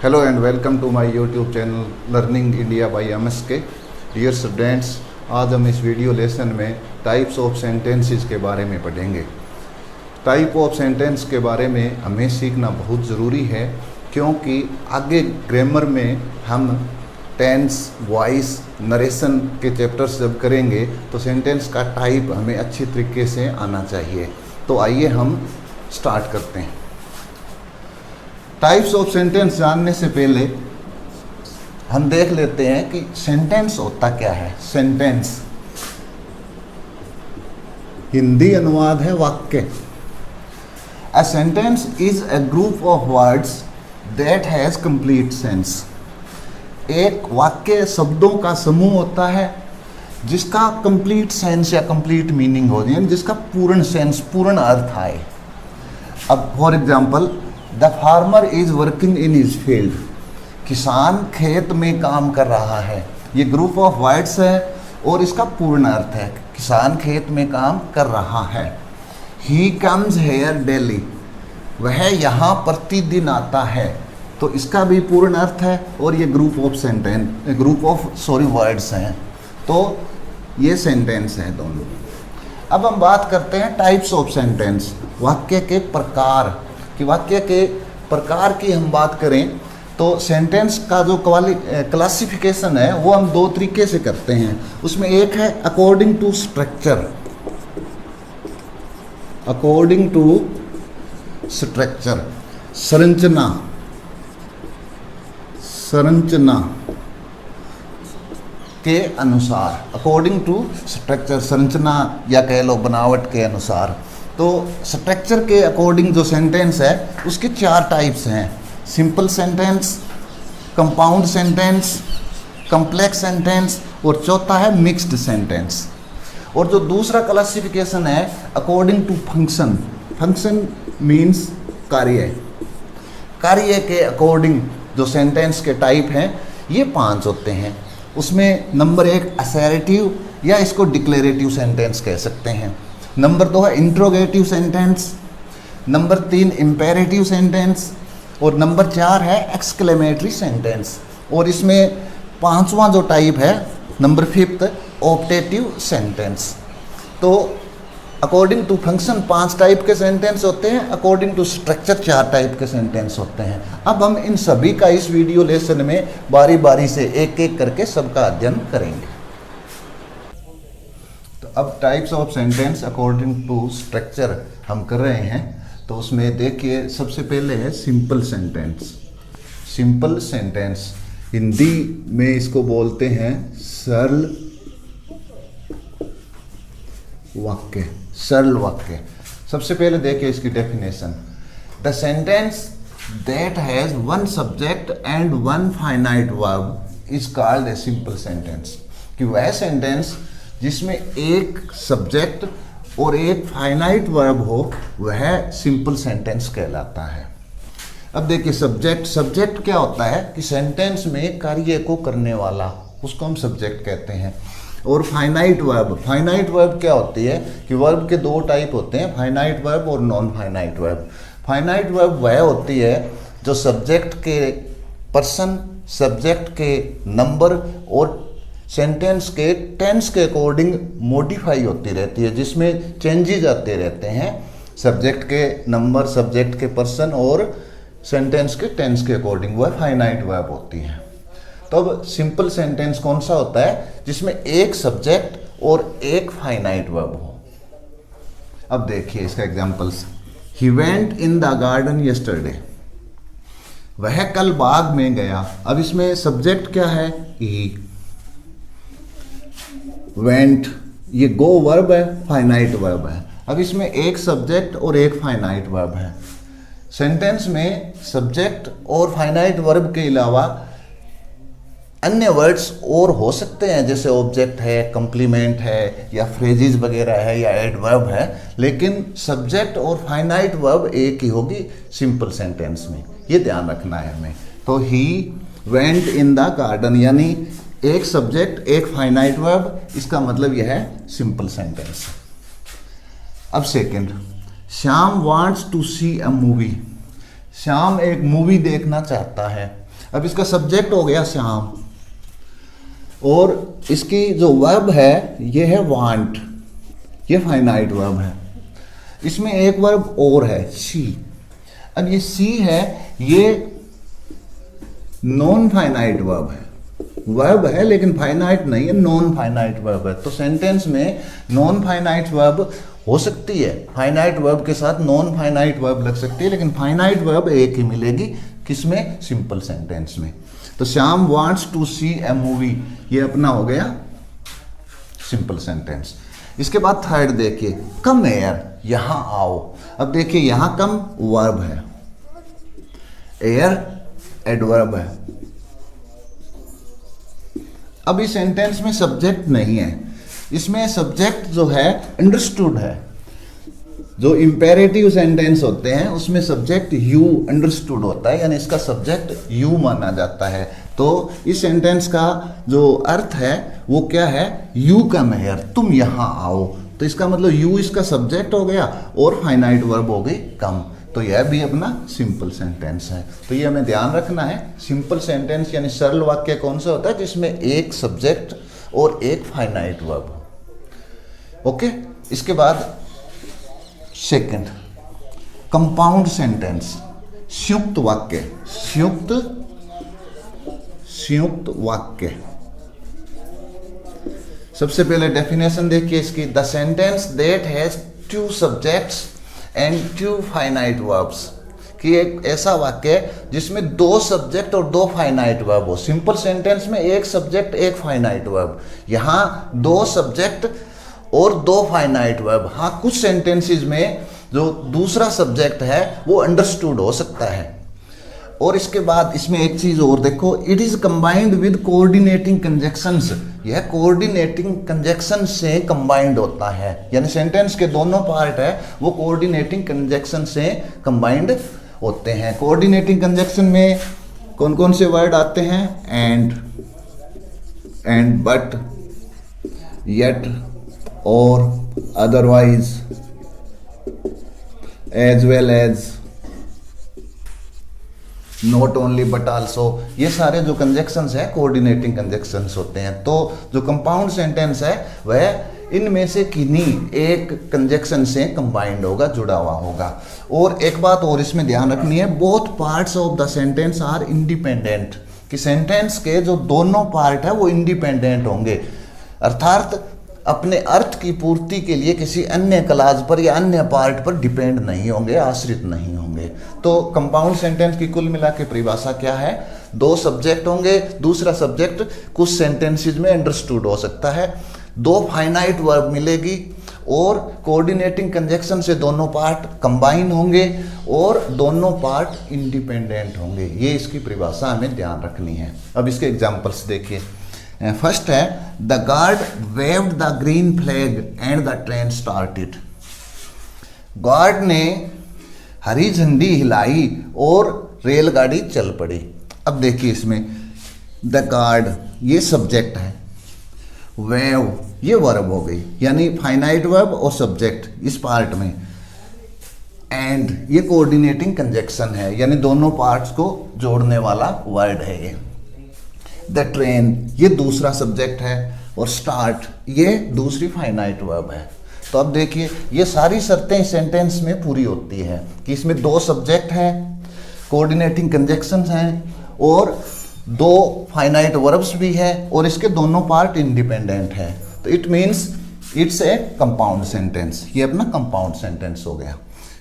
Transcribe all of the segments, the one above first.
Hello and welcome to my YouTube channel Learning India by MSK. Dear students, आज हम इस video lesson में types of sentences के बारे में पढ़ेंगे। टाइप ऑफ सेंटेंस के बारे में हमें सीखना बहुत ज़रूरी है, क्योंकि आगे ग्रामर में हम टेंस, वॉइस, नरेशन के चैप्टर्स जब करेंगे तो सेंटेंस का टाइप हमें अच्छी तरीके से आना चाहिए। तो आइए हम स्टार्ट करते हैं। टाइप्स ऑफ सेंटेंस जानने से पहले हम देख लेते हैं कि सेंटेंस होता क्या है। सेंटेंस हिंदी अनुवाद है वाक्य। A sentence is a group of words that has complete sense. एक वाक्य शब्दों का समूह होता है जिसका कंप्लीट सेंस या कंप्लीट मीनिंग हो, यानी जिसका पूर्ण सेंस, पूर्ण अर्थ आए। अब for example, the farmer is working in his field. किसान खेत में काम कर रहा है। ये ग्रुप ऑफ वर्ड्स है और इसका पूर्ण अर्थ है किसान खेत में काम कर रहा है। He comes here daily. वह यहाँ प्रतिदिन आता है, तो इसका भी पूर्ण अर्थ है और ये ग्रुप ऑफ वर्ड्स हैं। तो ये सेंटेंस है दोनों। अब हम बात करते हैं टाइप्स ऑफ सेंटेंस, वाक्य के प्रकार कि वाक्य के प्रकार की हम बात करें तो सेंटेंस का जो क्लासिफिकेशन है वो हम दो तरीके से करते हैं। उसमें एक है according to structure. According to structure, संरचना के अनुसार। अकॉर्डिंग टू स्ट्रक्चर, संरचना या कह लो बनावट के अनुसार। तो स्ट्रक्चर के अकॉर्डिंग जो सेंटेंस है उसके चार टाइप्स हैं: simple sentence, compound sentence, complex sentence और चौथा है मिक्स्ड सेंटेंस। और जो दूसरा क्लासिफिकेशन है according to function. Function means कार्य के अकॉर्डिंग जो सेंटेंस के टाइप हैं ये 5 होते हैं। उसमें नंबर 1 असर्टिव या इसको डिक्लेरेटिव सेंटेंस कह सकते हैं। नंबर 2 है interrogative sentence. Number 3 imperative sentence और नंबर 4 है एक्सक्लेमेटरी सेंटेंस। और इसमें 5वां जो टाइप है नंबर 5 ऑप्टेटिव सेंटेंस। तो अकॉर्डिंग टू फंक्शन 5 टाइप के सेंटेंस होते हैं, अकॉर्डिंग टू स्ट्रक्चर 4 टाइप के सेंटेंस होते हैं। अब हम इन सभी का इस वीडियो लेसन में बारी बारी से एक एक करके सबका अध्ययन करेंगे। तो अब types of sentence according to structure हम कर रहे हैं। तो उसमें देखिए सबसे पहले है simple sentence. Simple sentence Hindi में इसको बोलते हैं सरल वाक्य। सरल वाक्य। सबसे पहले देखिए इसकी definition. The sentence that has one subject and one finite verb is called a simple sentence. कि वह सेंटेंस जिसमें एक सब्जेक्ट और एक फाइनाइट वर्ब हो वह सिंपल सेंटेंस कहलाता है। अब देखिए सब्जेक्ट क्या होता है कि सेंटेंस में कार्य को करने वाला, उसको हम सब्जेक्ट कहते हैं। और फाइनाइट वर्ब क्या होती है कि वर्ब के 2 टाइप होते हैं, फाइनाइट वर्ब और non finite verb. Finite verb वह होती है जो सब्जेक्ट के पर्सन, सब्जेक्ट के नंबर और सेंटेंस के टेंस के अकॉर्डिंग मॉडिफाई होती रहती है, जिसमें चेंजेस आते रहते हैं सब्जेक्ट के नंबर, सब्जेक्ट के पर्सन और सेंटेंस के टेंस के अकॉर्डिंग। वह फाइनाइट वर्ब होती है। तो अब सिंपल सेंटेंस कौन सा होता है जिसमें एक सब्जेक्ट और एक फाइनाइट वर्ब हो। अब देखिए इसका examples. He went in the garden yesterday. वह कल बाग में गया। अब इसमें सब्जेक्ट क्या है? ही। वेंट ये गो वर्ब है, फाइनाइट वर्ब है। अब इसमें एक सब्जेक्ट और एक फाइनाइट वर्ब है। सेंटेंस में सब्जेक्ट और फाइनाइट वर्ब के अलावा अन्य वर्ड्स और हो सकते हैं, जैसे ऑब्जेक्ट है, कंप्लीमेंट है या फ्रेजेस वगैरह है या एडवर्ब है, लेकिन सब्जेक्ट और फाइनाइट वर्ब एक ही होगी सिंपल सेंटेंस में। ये ध्यान रखना है हमें। तो he went in the garden यानी एक सब्जेक्ट एक फाइनाइट वर्ब, इसका मतलब यह है सिंपल सेंटेंस। अब second, Shyam wants to see a movie. Shyam एक मूवी देखना चाहता है। अब इसका सब्जेक्ट हो गया श्याम, और इसकी जो वर्ब है ये है वांट, ये फाइनाइट वर्ब है। इसमें एक वर्ब और है सी। अब ये सी है, ये नॉन फाइनाइट वर्ब है लेकिन फाइनाइट नहीं है, नॉन फाइनाइट वर्ब है। तो सेंटेंस में नॉन फाइनाइट वर्ब हो सकती है, फाइनाइट वर्ब के साथ नॉन फाइनाइट वर्ब लग सकती है, लेकिन फाइनाइट वर्ब एक ही मिलेगी, किसमें? सिंपल सेंटेंस में। तो Shyam wants to see a movie, ये अपना हो गया सिंपल सेंटेंस। इसके बाद थर्ड देखिए, कम एयर, यहां आओ। अब देखिए यहां कम वर्ब है, एयर एडवर्ब है। अब इस सेंटेंस में सब्जेक्ट नहीं है, इसमें सब्जेक्ट जो है अंडरस्टूड है। जो इंपेरेटिव सेंटेंस होते हैं उसमें सब्जेक्ट यू अंडरस्टूड होता है, यानी इसका सब्जेक्ट यू माना जाता है। तो इस सेंटेंस का जो अर्थ है वो क्या है? यू कम हियर, तुम यहां आओ। तो इसका मतलब यू इसका सब्जेक्ट हो गया और फाइनाइट वर्ब हो गई कम। तो यह भी अपना सिंपल सेंटेंस है। तो ये हमें ध्यान रखना है, सिंपल सेंटेंस यानी सरल वाक्य कौन सा होता है? जिसमें एक सब्जेक्ट और एक फाइनाइट वर्ब। ओके, इसके बाद सेकंड, कंपाउंड सेंटेंस, संयुक्त वाक्य। संयुक्त वाक्य, सबसे पहले डेफिनेशन देखिए इसकी। The sentence that has two subjects and two finite verbs, कि एक ऐसा वाक्य जिसमें दो सब्जेक्ट और दो फाइनाइट वर्ब हो। सिंपल सेंटेंस में एक सब्जेक्ट एक फाइनाइट वर्ब, यहां दो सब्जेक्ट और दो फाइनाइट वर्ब। हाँ, कुछ सेंटेंसेस में जो दूसरा सब्जेक्ट है वो अंडरस्टूड हो सकता है। और इसके बाद इसमें एक चीज और देखो, it is combined with coordinating conjunctions. यह कोऑर्डिनेटिंग कंजक्शन से कंबाइंड होता है, यानी सेंटेंस के दोनों पार्ट है वो कोऑर्डिनेटिंग कंजक्शन से कंबाइंड होते हैं। कोऑर्डिनेटिंग कंजक्शन में कौन कौन से वर्ड आते हैं? एंड, बट, येट, और, otherwise, as well as, not only but also. ये सारे जो कंजक्शंस है कोऑर्डिनेटिंग कंजक्शंस होते हैं। तो जो कंपाउंड सेंटेंस है वह इनमें से किन्हीं एक कंजक्शन से कंबाइंड होगा, जुड़ा हुआ होगा। और एक बात और इसमें ध्यान रखनी है, both parts of the sentence are independent, कि सेंटेंस के जो दोनों पार्ट है वो इंडिपेंडेंट होंगे, अर्थात अपने अर्थ की पूर्ति के लिए किसी अन्य क्लॉज पर या अन्य पार्ट पर डिपेंड नहीं होंगे, आश्रित नहीं होंगे। तो कंपाउंड सेंटेंस की कुल मिला के परिभाषा क्या है? दो सब्जेक्ट होंगे, दूसरा सब्जेक्ट कुछ सेंटेंसेस में अंडरस्टूड हो सकता है, दो फाइनाइट वर्ब मिलेगी, और कोऑर्डिनेटिंग कंजक्शन से दोनों पार्ट कंबाइन होंगे और दोनों पार्ट इंडिपेंडेंट होंगे। ये इसकी परिभाषा हमें ध्यान रखनी है। अब इसके एग्जाम्पल्स देखिए। फर्स्ट है, the guard waived the green flag and the train started. Guard ने हरी झंडी हिलाई और रेलगाड़ी चल पड़ी। अब देखिए इसमें द गार्ड ये सब्जेक्ट है, वेव ये वर्ब हो गई, यानी फाइनाइट वर्ब और सब्जेक्ट इस पार्ट में, एंड ये कोऑर्डिनेटिंग कंजक्शन है, यानी दोनों पार्ट्स को जोड़ने वाला वर्ड है ये। द ट्रेन ये दूसरा सब्जेक्ट है, और स्टार्ट ये दूसरी फाइनाइट वर्ब है। तो अब देखिए ये सारी शर्तें इस सेंटेंस में पूरी होती है कि इसमें दो सब्जेक्ट हैं, कोऑर्डिनेटिंग कंजक्शंस हैं, और दो फाइनाइट वर्ब्स भी है, और इसके दोनों पार्ट इंडिपेंडेंट है। तो it means it's A compound sentence. ये अपना कंपाउंड सेंटेंस हो गया।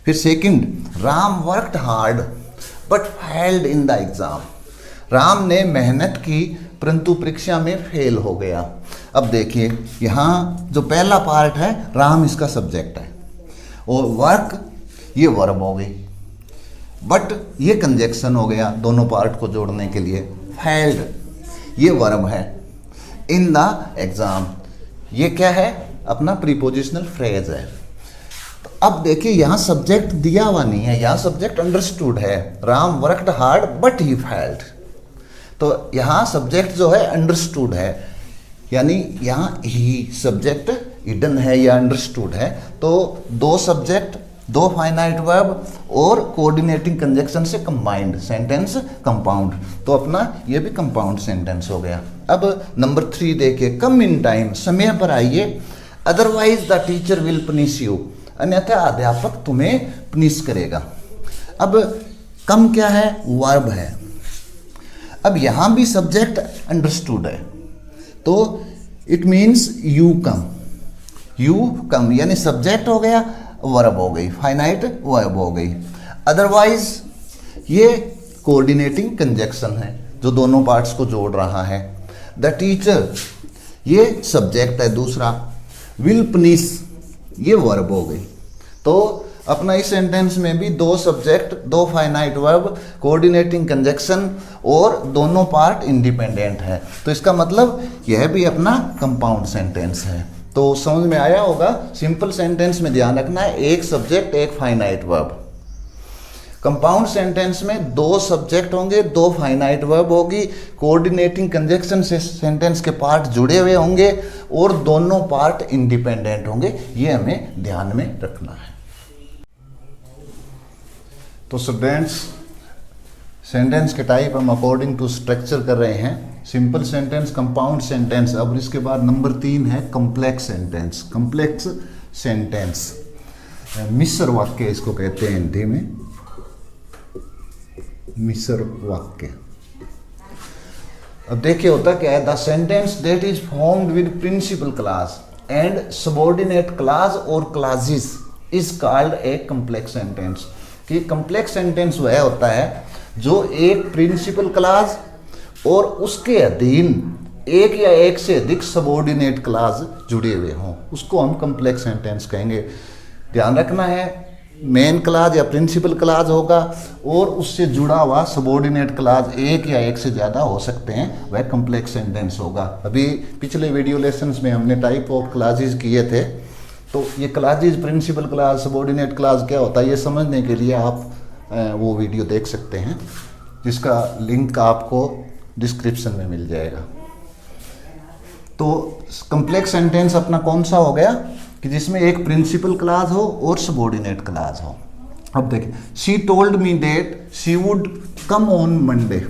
फिर second, Ram worked hard but failed in the exam. Ram ने मेहनत की परंतु परीक्षा में फेल हो गया। अब देखिए यहाँ जो पहला पार्ट है, राम इसका सब्जेक्ट है, और वर्क ये वर्ब हो गई, बट ये कंजक्शन हो गया दोनों पार्ट को जोड़ने के लिए। फेल्ड ये वर्ब है, इन द एग्जाम ये क्या है? अपना प्रीपोजिशनल फ्रेज है। तो अब देखिए यहाँ सब्जेक्ट दिया हुआ नहीं है, यहाँ सब्जेक्ट अंडरस्टूड है, Ram worked hard but he failed. तो यहाँ सब्जेक्ट जो है अंडरस्टूड है, यानी यहाँ ही सब्जेक्ट हिडन है या अंडरस्टूड है। तो दो सब्जेक्ट दो फाइनाइट वर्ब और कोऑर्डिनेटिंग कंजक्शन से कंबाइंड सेंटेंस कंपाउंड, तो अपना ये भी कंपाउंड सेंटेंस हो गया। अब नंबर 3 देखिए, कम इन टाइम, समय पर आइए, otherwise the teacher will punish you, अन्यथा अध्यापक तुम्हें पनिश करेगा। अब कम क्या है, वर्ब है। अब यहां भी सब्जेक्ट अंडरस्टूड है, तो it means you come, you come यानी सब्जेक्ट हो गया, वर्ब हो गई, फाइनाइट वर्ब हो गई। अदरवाइज ये कोऑर्डिनेटिंग कंजक्शन है जो दोनों पार्ट्स को जोड़ रहा है। द टीचर ये सब्जेक्ट है दूसरा, विल पनिश ये वर्ब हो गई। तो अपना इस सेंटेंस में भी दो सब्जेक्ट, दो फाइनाइट वर्ब, कोऑर्डिनेटिंग कंजक्शन और दोनों पार्ट इंडिपेंडेंट है, तो इसका मतलब यह भी अपना कंपाउंड सेंटेंस है। तो समझ में आया होगा। सिंपल सेंटेंस में ध्यान रखना है, एक सब्जेक्ट एक फाइनाइट वर्ब। कंपाउंड सेंटेंस में दो सब्जेक्ट होंगे, दो फाइनाइट वर्ब होगी, कोऑर्डिनेटिंग कंजक्शन से सेंटेंस के पार्ट जुड़े हुए होंगे और दोनों पार्ट इंडिपेंडेंट होंगे, ये हमें ध्यान में रखना है। तो स्टूडेंट्स, सेंटेंस के टाइप हम अकॉर्डिंग टू स्ट्रक्चर कर रहे हैं। Simple sentence, compound sentence. अब इसके बाद नंबर 3 है कम्प्लेक्स सेंटेंस। कम्प्लेक्स सेंटेंस मिश्र वाक्य इसको कहते हैं हिंदी में, मिश्र वाक्य। अब देखिए होता क्या है, the sentence that is formed with principal clause and subordinate clause और clauses is called a complex sentence. कि कम्प्लेक्स सेंटेंस वह होता है जो एक प्रिंसिपल क्लास और उसके अधीन एक या एक से अधिक सबऑर्डिनेट क्लास जुड़े हुए हों, उसको हम कम्प्लेक्स सेंटेंस कहेंगे। ध्यान रखना है, मेन क्लास या प्रिंसिपल क्लास होगा और उससे जुड़ा हुआ सबऑर्डिनेट क्लास एक या एक से ज़्यादा हो सकते हैं, वह कम्प्लेक्स सेंटेंस होगा। अभी पिछले वीडियो लेसन्स में हमने टाइप ऑफ क्लासेस किए थे, तो ये classes, principal class, subordinate class क्या होता है, ये समझने के लिए आप वो वीडियो देख सकते हैं, जिसका लिंक आपको डिस्क्रिप्शन में मिल जाएगा। तो कम्प्लेक्स सेंटेंस अपना कौन सा हो गया कि जिसमें एक प्रिंसिपल क्लास हो और सबऑर्डिनेट क्लास हो। अब देखिए, she told me that she would come on Monday,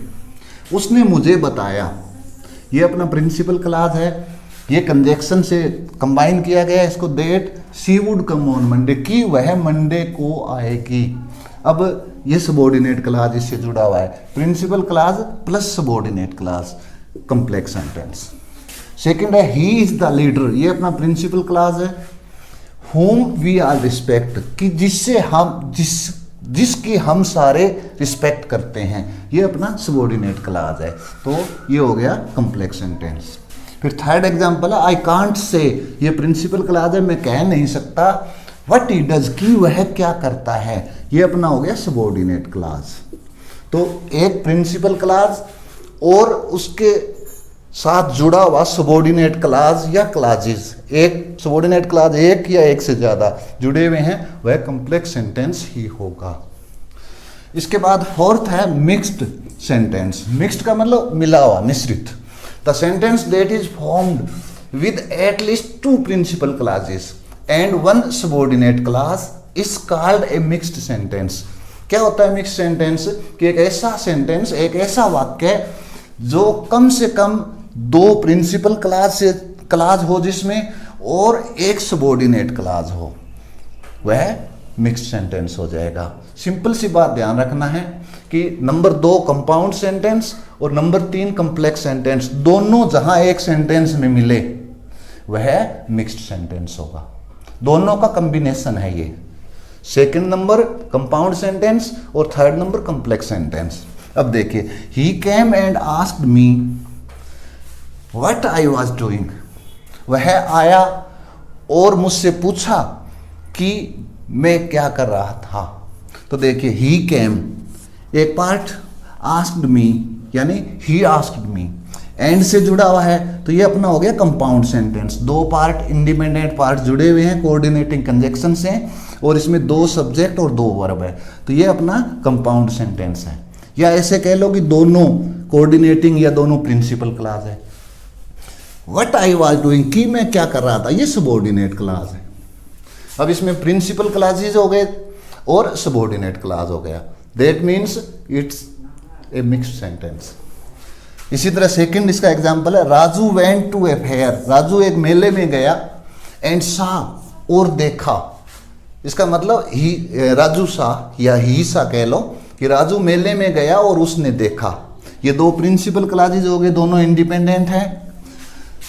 उसने मुझे बताया, ये अपना प्रिंसिपल क्लास है, ये कंजक्शन से कंबाइन किया गया है इसको, that she would come on Monday, कि वह मंडे को आएगी। अब ये सबऑर्डिनेट क्लास इससे जुड़ा हुआ है, principal class plus subordinate class, complex sentence. Second है ही इज द लीडर, ये अपना प्रिंसिपल क्लास है, whom we are respect, कि जिससे हम जिसकी हम सारे रिस्पेक्ट करते हैं, ये अपना सबऑर्डिनेट क्लास है। तो ये हो गया कम्प्लेक्स सेंटेंस। फिर थर्ड एग्जांपल है आई कांट से, ये प्रिंसिपल क्लास है, मैं कह नहीं सकता, व्हाट ही डज, कि वह क्या करता है, ये अपना हो गया सबऑर्डिनेट क्लास। तो एक प्रिंसिपल क्लास और उसके साथ जुड़ा हुआ सबऑर्डिनेट क्लास या क्लासेस, एक सबऑर्डिनेट क्लास एक या एक से ज़्यादा जुड़े हुए हैं, वह कम्प्लेक्स सेंटेंस ही होगा। इसके बाद फोर्थ है मिक्स्ड सेंटेंस। मिक्स्ड का मतलब मिला हुआ, मिश्रित। The sentence that is formed with at least 2 principal classes and 1 subordinate class is called a mixed sentence. क्या होता है मिक्स्ड सेंटेंस? कि एक ऐसा सेंटेंस, एक ऐसा वाक्य जो कम से कम 2 प्रिंसिपल क्लास हो जिसमें और एक सबऑर्डिनेट क्लास हो, वह मिक्स्ड सेंटेंस हो जाएगा। सिंपल सी बात ध्यान रखना है कि नंबर 2 कंपाउंड सेंटेंस और नंबर 3 कम्प्लेक्स सेंटेंस, दोनों जहां एक सेंटेंस में मिले वह मिक्स्ड सेंटेंस होगा। दोनों का कॉम्बिनेशन है ये। सेकंड नंबर कंपाउंड सेंटेंस और थर्ड नंबर कम्प्लेक्स सेंटेंस। अब देखिए, he came and asked me what I was doing, वह आया और मुझसे पूछा कि मैं क्या कर रहा था। तो देखिए, ही केम एक पार्ट, आस्क्ड मी यानी ही आस्क्ड मी, एंड से जुड़ा हुआ है, तो ये अपना हो गया compound sentence. 2 part, independent part जुड़े हुए हैं कोऑर्डिनेटिंग कंजक्शन से, और इसमें 2 सब्जेक्ट और 2 वर्ब है, तो ये अपना कंपाउंड सेंटेंस है। या ऐसे कह लो कि दोनों कोऑर्डिनेटिंग या दोनों प्रिंसिपल क्लास है। व्हाट आई वाज डूइंग, कि मैं क्या कर रहा था, ये सबऑर्डिनेट क्लास है। अब इसमें प्रिंसिपल क्लासेस हो गए और सबऑर्डिनेट क्लॉज हो गया। That means it's a mixed sentence. इसी तरह सेकंड इसका एग्जांपल है, Raju went to a fair. Raju एक मेले में गया, एंड सा और देखा। इसका मतलब ही राजू सा या ही सा कह लो कि राजू मेले में गया और उसने देखा। ये दो प्रिंसिपल क्लॉजेज हो गए, दोनों इंडिपेंडेंट हैं।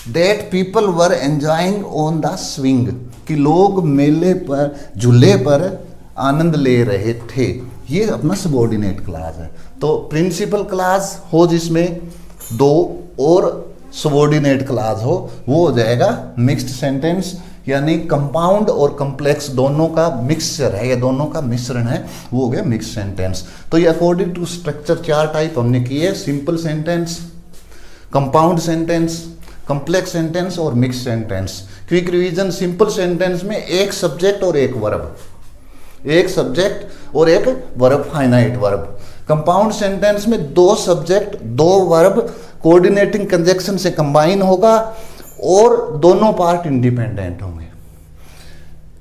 That people were enjoying on the swing, कि लोग मेले पर झूले पर आनंद ले रहे थे। ये अपना सबऑर्डिनेट क्लॉज है। तो प्रिंसिपल क्लॉज हो जिसमें दो और सबऑर्डिनेट क्लॉज हो, वो हो जाएगा मिक्स्ड सेंटेंस, यानी कंपाउंड और कम्प्लेक्स दोनों का मिक्सचर है, या दोनों का मिश्रण है, वो हो गया मिक्स्ड सेंटेंस। तो ये अकॉर्डिंग टू स्ट्रक्चर 4 टाइप हमने किए, simple sentence, compound sentence, complex sentence और mixed sentence. Quick revision, simple sentence में एक सब्जेक्ट और एक वर्ब, एक सब्जेक्ट और एक verb, finite verb. Compound sentence में 2 सब्जेक्ट 2 वर्ब कोऑर्डिनेटिंग कंजक्शन से कंबाइन होगा और दोनों पार्ट इंडिपेंडेंट होंगे।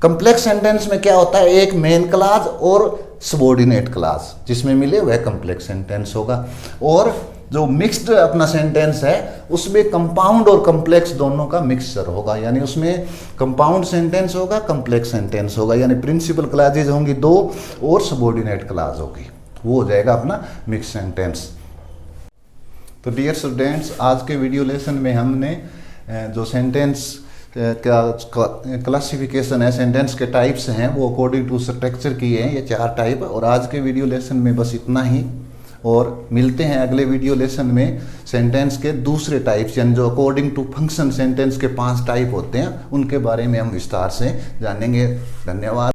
कम्प्लेक्स सेंटेंस में क्या होता है, एक मेन क्लॉज और सबऑर्डिनेट क्लॉज जिसमें मिले वह कम्प्लेक्स सेंटेंस होगा। और जो मिक्स्ड अपना सेंटेंस है उसमें कंपाउंड और कम्प्लेक्स दोनों का मिक्सचर होगा, यानी उसमें कंपाउंड सेंटेंस होगा, कम्प्लेक्स सेंटेंस होगा, यानी प्रिंसिपल क्लॉजेज होंगी 2 और सबऑर्डिनेट क्लॉज होगी, वो हो जाएगा अपना मिक्स सेंटेंस। तो डियर स्टूडेंट्स, आज के वीडियो लेसन में हमने जो सेंटेंस का क्लासिफिकेशन है, सेंटेंस के टाइप्स हैं, वो अकॉर्डिंग टू स्ट्रक्चर किए हैं, ये 4 टाइप। और आज के वीडियो लेसन में बस इतना ही, और मिलते हैं अगले वीडियो लेसन में सेंटेंस के दूसरे टाइप्स, यानी जो अकॉर्डिंग टू फंक्शन सेंटेंस के 5 टाइप होते हैं, उनके बारे में हम विस्तार से जानेंगे। धन्यवाद।